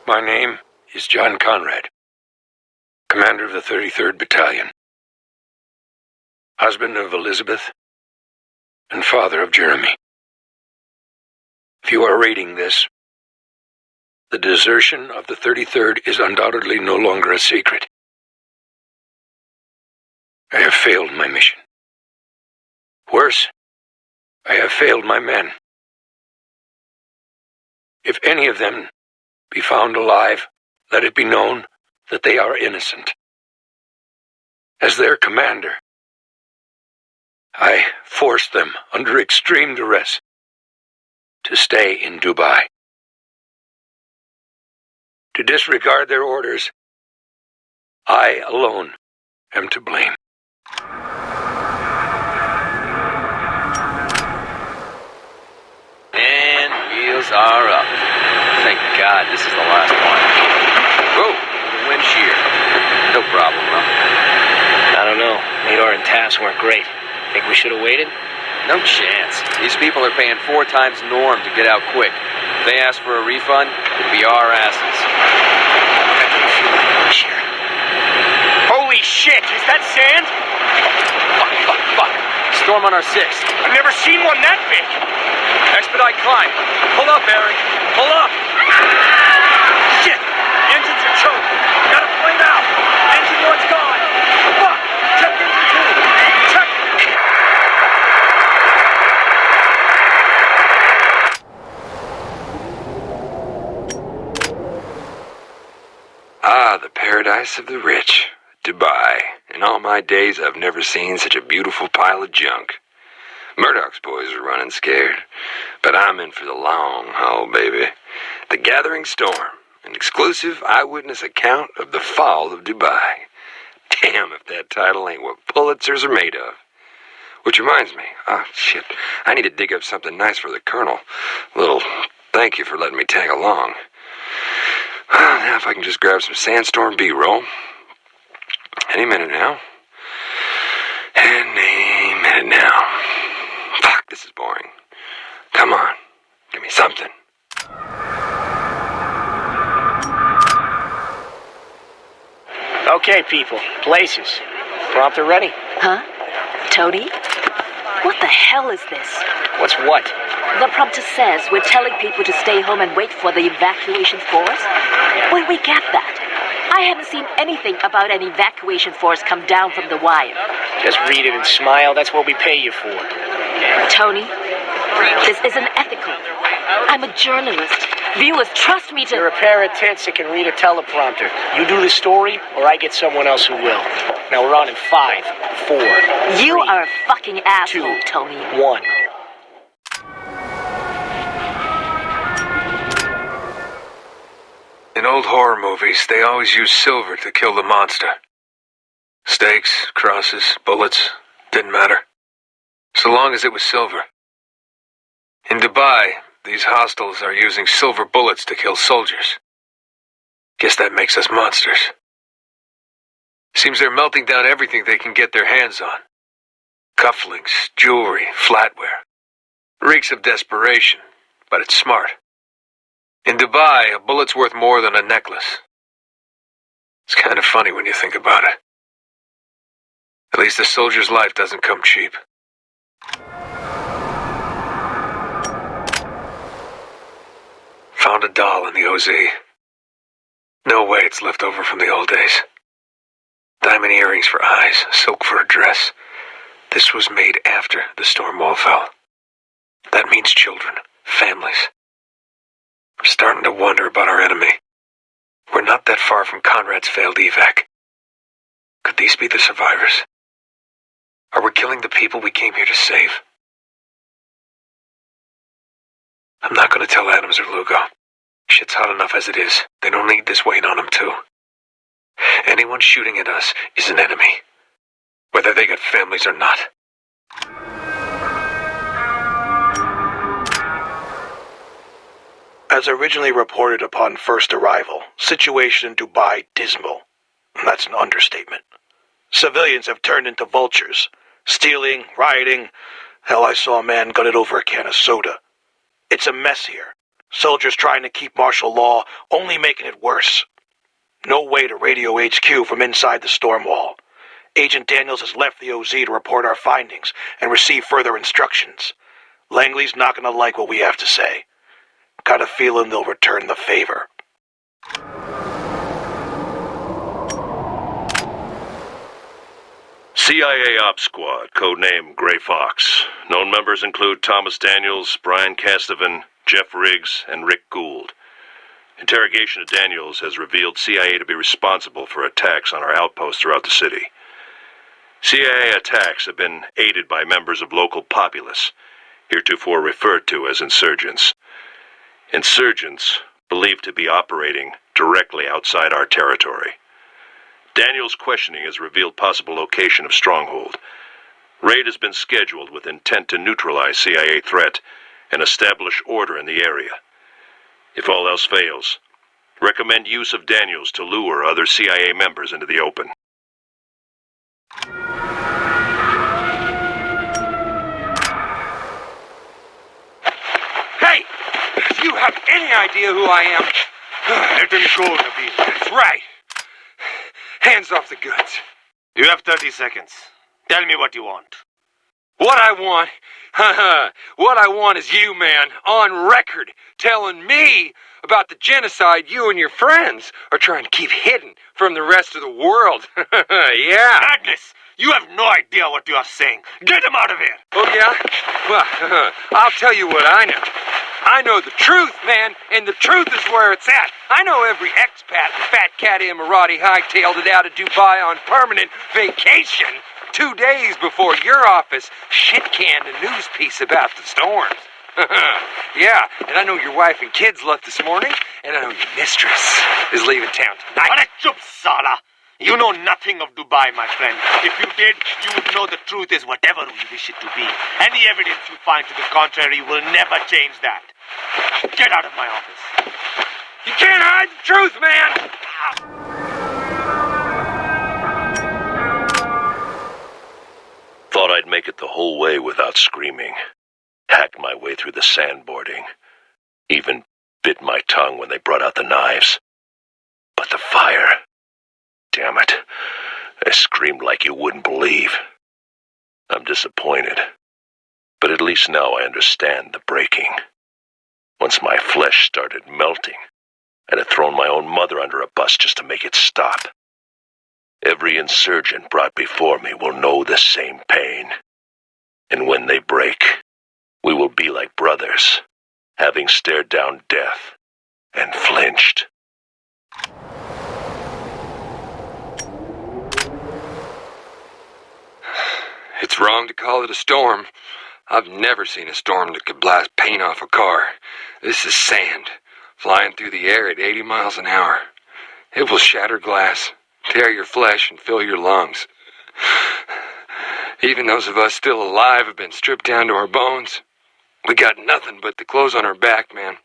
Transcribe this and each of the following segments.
My name is John Conrad, commander of the 33rd Battalion, husband of Elizabeth, and father of Jeremy. If you are reading this, the desertion of the 33rd is undoubtedly no longer a secret. I have failed my mission. Worse, I have failed my men. If any of them be found alive, let it be known that they are innocent. As their commander, I forced them under extreme duress to stay in Dubai. To disregard their orders, I alone am to blame. And wheels are up. Thank God this is the last one. Whoa, wind shear. No problem, huh? I don't know. Nadar and TAFs weren't great. Think we should have waited? No chance. These people are paying 4 times norm to get out quick. If they ask for a refund, it'd be our asses. I can feel that wind shear. Holy shit! Is that sand? Fuck. Storm on our 6. I've never seen one that big! Expedite climb. Pull up, Eric. Pull up! Shit! The engines are choked. Gotta flame out. Engine 1's gone. Fuck! Check engine 2. Check! Ah, the paradise of the rich, Dubai. In all my days, I've never seen such a beautiful pile of junk. Murdoch's boys are running scared, but I'm in for the long haul, baby. The Gathering Storm, an exclusive eyewitness account of the fall of Dubai. Damn if that title ain't what Pulitzers are made of. Which reminds me, shit, I need to dig up something nice for the Colonel. A little thank you for letting me tag along. Now if I can just grab some Sandstorm B-roll. Any minute now. Any minute now. Fuck, this is boring. Come on, give me something. Okay, people. Places. Prompter ready? Huh? Tony? What the hell is this? What's what? The prompter says we're telling people to stay home and wait for the evacuation force. Where we get that? I haven't seen anything about an evacuation force come down from the wire. Just read it and smile. That's what we pay you for. Tony, this isn't ethical. I'm a journalist. Viewers trust me to... You're a pair of tits that can read a teleprompter. You do the story, or I get someone else who will. Now we're on in 5, 4, You 3, are a fucking asshole, 2, Tony. 1. In old horror movies, they always use silver to kill the monster. Stakes, crosses, bullets, didn't matter. So long as it was silver. In Dubai, these hostiles are using silver bullets to kill soldiers. Guess that makes us monsters. Seems they're melting down everything they can get their hands on. Cufflinks, jewelry, flatware. Reeks of desperation, but it's smart. In Dubai, a bullet's worth more than a necklace. It's kind of funny when you think about it. At least a soldier's life doesn't come cheap. Found a doll in the OZ. No way it's left over from the old days. Diamond earrings for eyes, silk for a dress. This was made after the storm wall fell. That means children, families. I'm starting to wonder about our enemy. We're not that far from Conrad's failed evac. Could these be the survivors? Are we killing the people we came here to save? I'm not going to tell Adams or Lugo. Shit's hot enough as it is. They don't need this weight on them, too. Anyone shooting at us is an enemy, whether they got families or not. As originally reported upon first arrival, situation in Dubai dismal. That's an understatement. Civilians have turned into vultures. Stealing, rioting. Hell, I saw a man gutted over a can of soda. It's a mess here. Soldiers trying to keep martial law, only making it worse. No way to radio HQ from inside the storm wall. Agent Daniels has left the OZ to report our findings and receive further instructions. Langley's not gonna like what we have to say. Got a feeling they'll return the favor. CIA Ops Squad, codename Gray Fox. Known members include Thomas Daniels, Brian Castovan, Jeff Riggs, and Rick Gould. Interrogation of Daniels has revealed CIA to be responsible for attacks on our outposts throughout the city. CIA attacks have been aided by members of local populace, heretofore referred to as insurgents. Insurgents believed to be operating directly outside our territory. Daniels' questioning has revealed possible location of stronghold. Raid has been scheduled with intent to neutralize CIA threat and establish order in the area. If all else fails, recommend use of Daniels to lure other CIA members into the open. Hey! Do you have any idea who I am? Let him go, Nabil. That's right. Hands off the goods. You have 30 seconds. Tell me what you want. What I want? What I want is you, man, on record, telling me about the genocide you and your friends are trying to keep hidden from the rest of the world. Yeah. Madness! You have no idea what you are saying. Get him out of here! Oh, yeah? Well, I'll tell you what I know. I know the truth, man, and the truth is where it's at. I know every expat and fat cat Emirati hightailed it out of Dubai on permanent vacation 2 days before your office shit-canned a news piece about the storms. Yeah, and I know your wife and kids left this morning, and I know your mistress is leaving town tonight. Chup, Sala! You know nothing of Dubai, my friend. If you did, you would know the truth is whatever we wish it to be. Any evidence you find to the contrary will never change that. Now get out of my office. You can't hide the truth, man! Thought I'd make it the whole way without screaming. Hacked my way through the sandboarding. Even bit my tongue when they brought out the knives. But the fire... Damn it. I screamed like you wouldn't believe. I'm disappointed. But at least now I understand the breaking. Once my flesh started melting, I'd have thrown my own mother under a bus just to make it stop. Every insurgent brought before me will know the same pain. And when they break, we will be like brothers, having stared down death and flinched. It's wrong to call it a storm. I've never seen a storm that could blast paint off a car. This is sand, flying through the air at 80 miles an hour. It will shatter glass, tear your flesh, and fill your lungs. Even those of us still alive have been stripped down to our bones. We got nothing but the clothes on our back, man.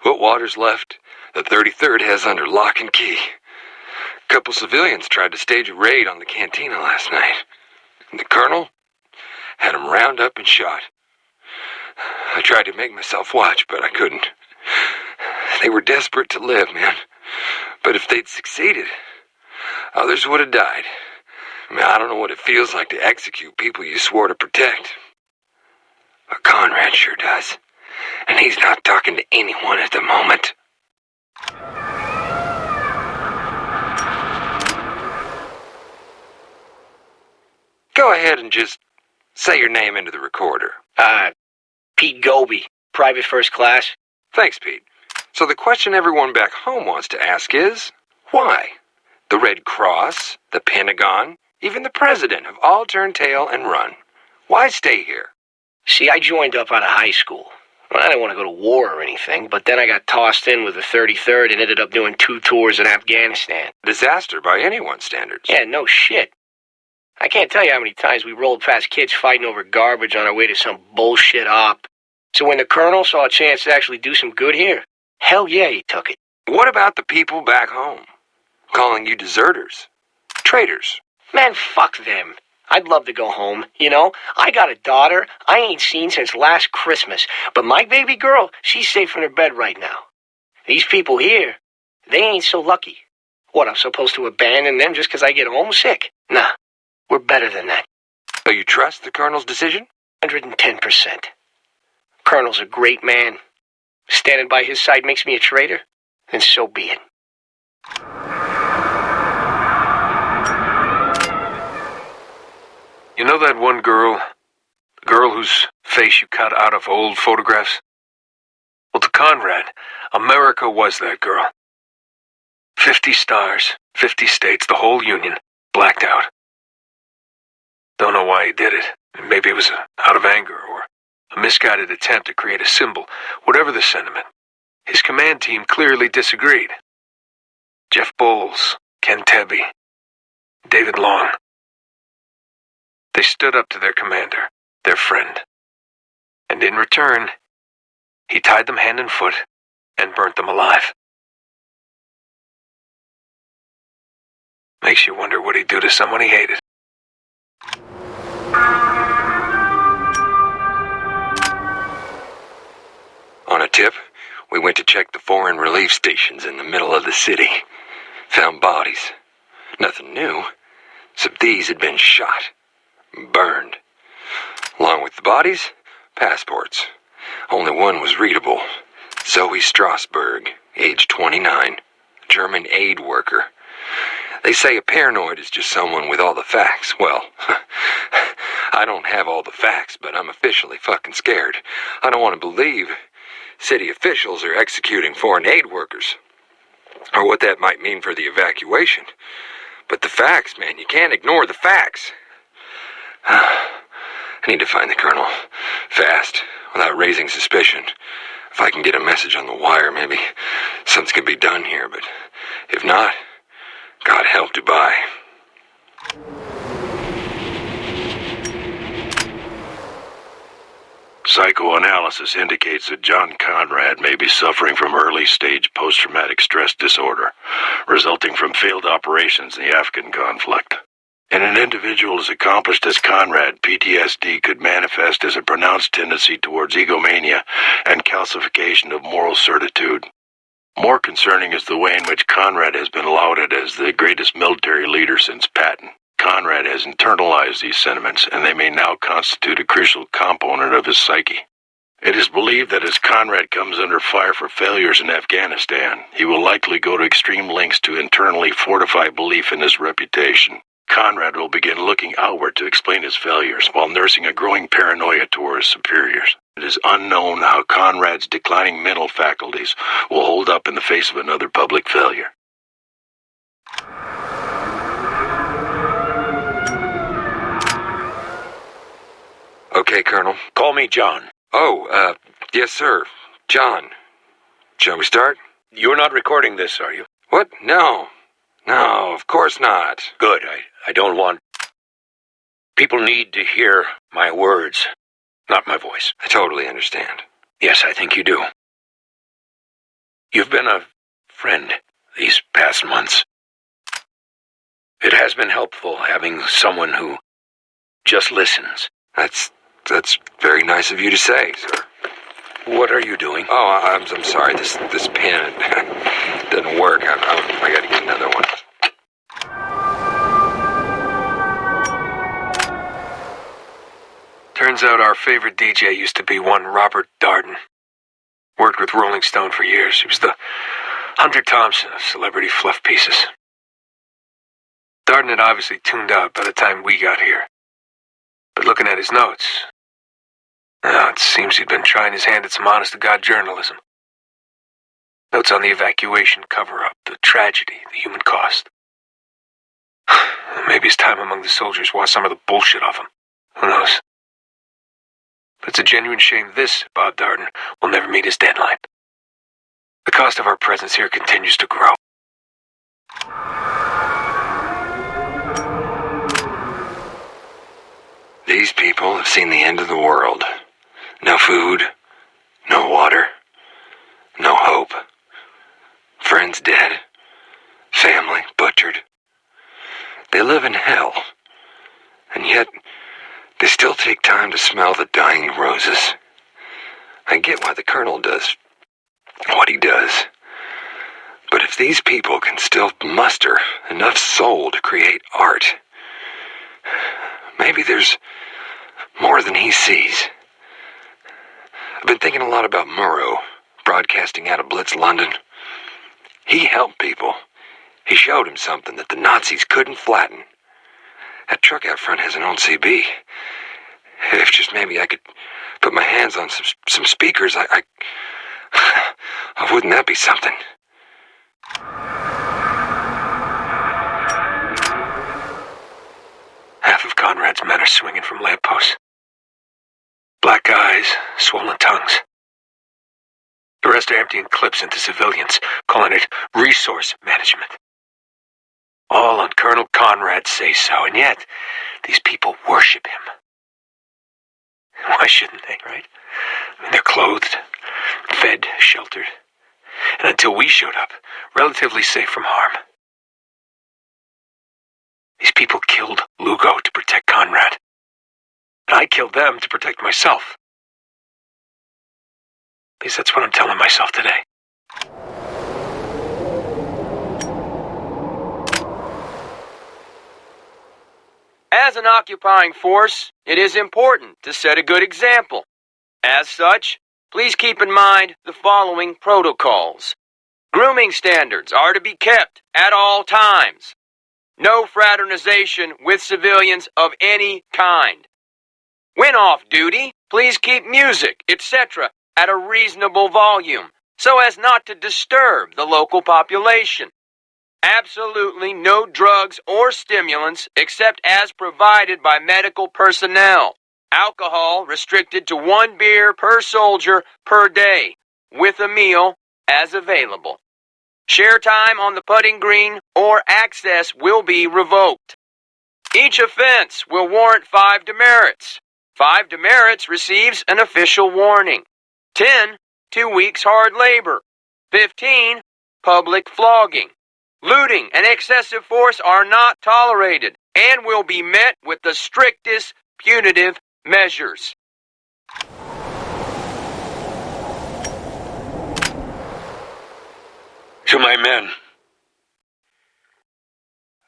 What water's left, the 33rd has under lock and key. A couple civilians tried to stage a raid on the cantina last night. The colonel had him round up and shot. I tried to make myself watch, but I couldn't. They were desperate to live, man. But if they'd succeeded, others would have died. I don't know what it feels like to execute people you swore to protect. But Conrad sure does. And he's not talking to anyone at the moment. Go ahead and just say your name into the recorder. Pete Goby, private first class. Thanks, Pete. So the question everyone back home wants to ask is, why? The Red Cross, the Pentagon, even the President have all turned tail and run. Why stay here? See, I joined up out of high school. Well, I didn't want to go to war or anything, but then I got tossed in with the 33rd and ended up doing 2 tours in Afghanistan. Disaster by anyone's standards. Yeah, no shit. I can't tell you how many times we rolled past kids fighting over garbage on our way to some bullshit op. So when the colonel saw a chance to actually do some good here, hell yeah, he took it. What about the people back home? Calling you deserters? Traitors? Man, fuck them. I'd love to go home, you know? I got a daughter I ain't seen since last Christmas, but my baby girl, she's safe in her bed right now. These people here, they ain't so lucky. What, I'm supposed to abandon them just 'cause I get homesick? Nah, we're better than that. So you trust the Colonel's decision? 110%. Colonel's a great man. Standing by his side makes me a traitor, then so be it. You know that one girl? The girl whose face you cut out of old photographs? Well, to Conrad, America was that girl. 50 stars, 50 states, the whole Union, blacked out. Don't know why he did it. Maybe it was out of anger or a misguided attempt to create a symbol. Whatever the sentiment, his command team clearly disagreed. Jeff Bowles, Ken Tebby, David Long. They stood up to their commander, their friend. And in return, he tied them hand and foot and burnt them alive. Makes you wonder what he'd do to someone he hated. On a tip, we went to check the foreign relief stations in the middle of the city. Found bodies. Nothing new, except these had been shot. Burned. Along with the bodies, passports. Only one was readable. Zoe Strasberg, age 29. German aid worker. They say a paranoid is just someone with all the facts. Well, I don't have all the facts, but I'm officially fucking scared. I don't want to believe city officials are executing foreign aid workers. Or what that might mean for the evacuation. But the facts, man, you can't ignore the facts. I need to find the Colonel. Fast, without raising suspicion. If I can get a message on the wire, maybe something can be done here, but if not, God help Dubai. Psychoanalysis indicates that John Conrad may be suffering from early-stage post-traumatic stress disorder, resulting from failed operations in the Afghan conflict. In an individual as accomplished as Conrad, PTSD could manifest as a pronounced tendency towards egomania and calcification of moral certitude. More concerning is the way in which Conrad has been lauded as the greatest military leader since Patton. Conrad has internalized these sentiments, and they may now constitute a crucial component of his psyche. It is believed that as Conrad comes under fire for failures in Afghanistan, he will likely go to extreme lengths to internally fortify belief in his reputation. Conrad will begin looking outward to explain his failures, while nursing a growing paranoia toward his superiors. It is unknown how Conrad's declining mental faculties will hold up in the face of another public failure. Okay, Colonel. Call me John. Oh, yes, sir. John. Shall we start? You're not recording this, are you? What? No. No, of course not. Good. I don't want... People need to hear my words, not my voice. I totally understand. Yes, I think you do. You've been a friend these past months. It has been helpful having someone who just listens. That's very nice of you to say, sir. What are you doing? Oh, I'm sorry. This pen doesn't work. I got to get another one. Turns out our favorite DJ used to be one Robert Darden. Worked with Rolling Stone for years. He was the Hunter Thompson of celebrity fluff pieces. Darden had obviously tuned out by the time we got here. But looking at his notes, it seems he'd been trying his hand at some honest-to-God journalism. Notes on the evacuation cover-up, the tragedy, the human cost. Maybe his time among the soldiers washed some of the bullshit off him. Who knows? But it's a genuine shame this, Bob Darden, will never meet his deadline. The cost of our presence here continues to grow. These people have seen the end of the world. No food, no water, no hope. Friends dead, family butchered. They live in hell, and yet still take time to smell the dying roses. I get why the Colonel does what he does. But if these people can still muster enough soul to create art, maybe there's more than he sees. I've been thinking a lot about Murrow, broadcasting out of Blitz, London. He helped people. He showed him something that the Nazis couldn't flatten. That truck out front has an old CB. If just maybe I could put my hands on some speakers, I wouldn't that be something? Half of Conrad's men are swinging from lampposts. Black eyes, swollen tongues. The rest are emptying clips into civilians, calling it resource management. All on Colonel Conrad's say-so, and yet these people worship him. Why shouldn't they, right? I mean, they're clothed, fed, sheltered, and until we showed up, relatively safe from harm. These people killed Lugo to protect Conrad. I killed them to protect myself. At least that's what I'm telling myself today. As an occupying force, it is important to set a good example. As such, please keep in mind the following protocols. Grooming standards are to be kept at all times. No fraternization with civilians of any kind. When off duty, please keep music, etc. at a reasonable volume, so as not to disturb the local population. Absolutely no drugs or stimulants except as provided by medical personnel. Alcohol restricted to 1 beer per soldier per day, with a meal as available. Share time on the putting green or access will be revoked. Each offense will warrant 5 demerits. 5 demerits receives an official warning. 10, 2 weeks hard labor. 15, public flogging. Looting and excessive force are not tolerated and will be met with the strictest punitive measures. To my men,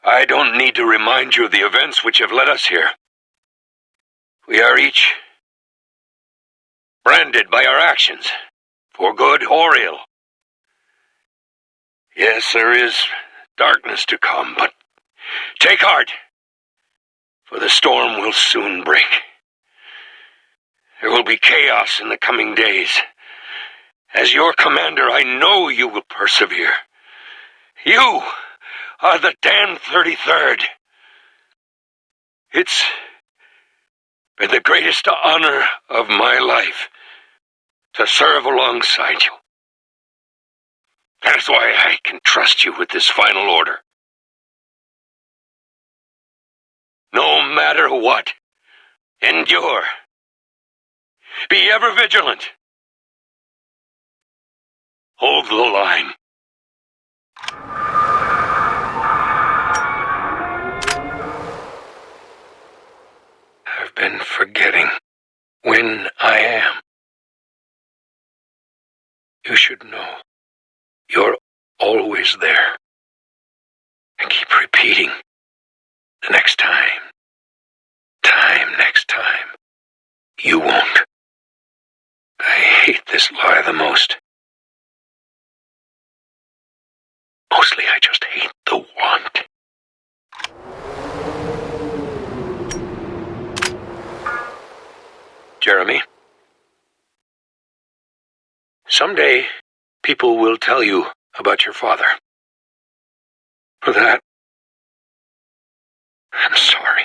I don't need to remind you of the events which have led us here. We are each branded by our actions, for good or ill. Yes, there is darkness to come, but take heart, for the storm will soon break. There will be chaos in the coming days. As your commander, I know you will persevere. You are the Dan 33rd. It's been the greatest honor of my life to serve alongside you. That is why I can trust you with this final order. No matter what, endure. Be ever vigilant. Hold the line. I've been forgetting when I am. You should know you're always there. And keep repeating the next time, next time. You won't. I hate this lie the most. Mostly I just hate the want. Jeremy, someday people will tell you about your father. For that, I'm sorry.